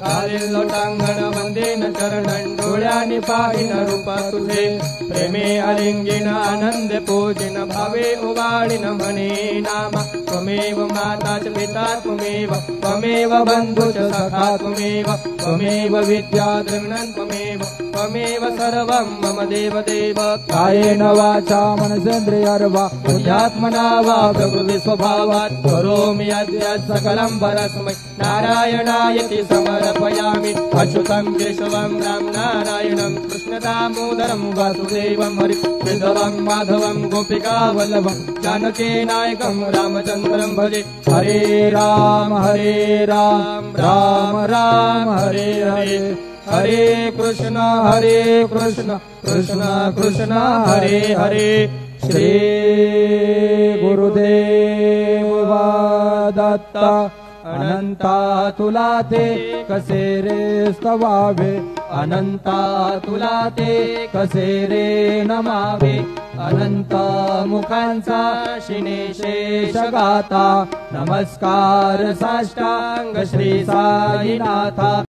घालील लोटांगण वंदेन चरणं डोळ्याने पाहिन रूप तुझे प्रेमे अलिंगिन आनंद पूजिन भावे उवाळीन म्हणे नाम त्वमेव माता च पिता त्वमेव बंधु च सखा त्वमेव विद्या द्रविणं त्वमेव सर्वं मम देव कायेन वाचा मनसेन्द्रियर्वा बुद्ध्यात्मना वा प्रकृति स्वभावात् करोमि अद्य सकलं परस्मै नारायणायति समर्पयामि अच्युतं केशवं राम नारायणं कृष्णदामोदरं वासुदेवं हरि केशवं माधवं गोपिका वल्लभं जानकी नायकं रामचन्द्रं भजे हरे राम राम राम हरे हरे हरे कृष्ण कृष्ण कृष्ण हरे हरे श्री गुरुदेव दत्ता अनंता तुला ते कसे रे स्तवावे अनंता तुला ते कसे रे नमावे अनंत मुखांचा शिनेशेष गाता नमस्कार साष्टांग श्री साईनाथा।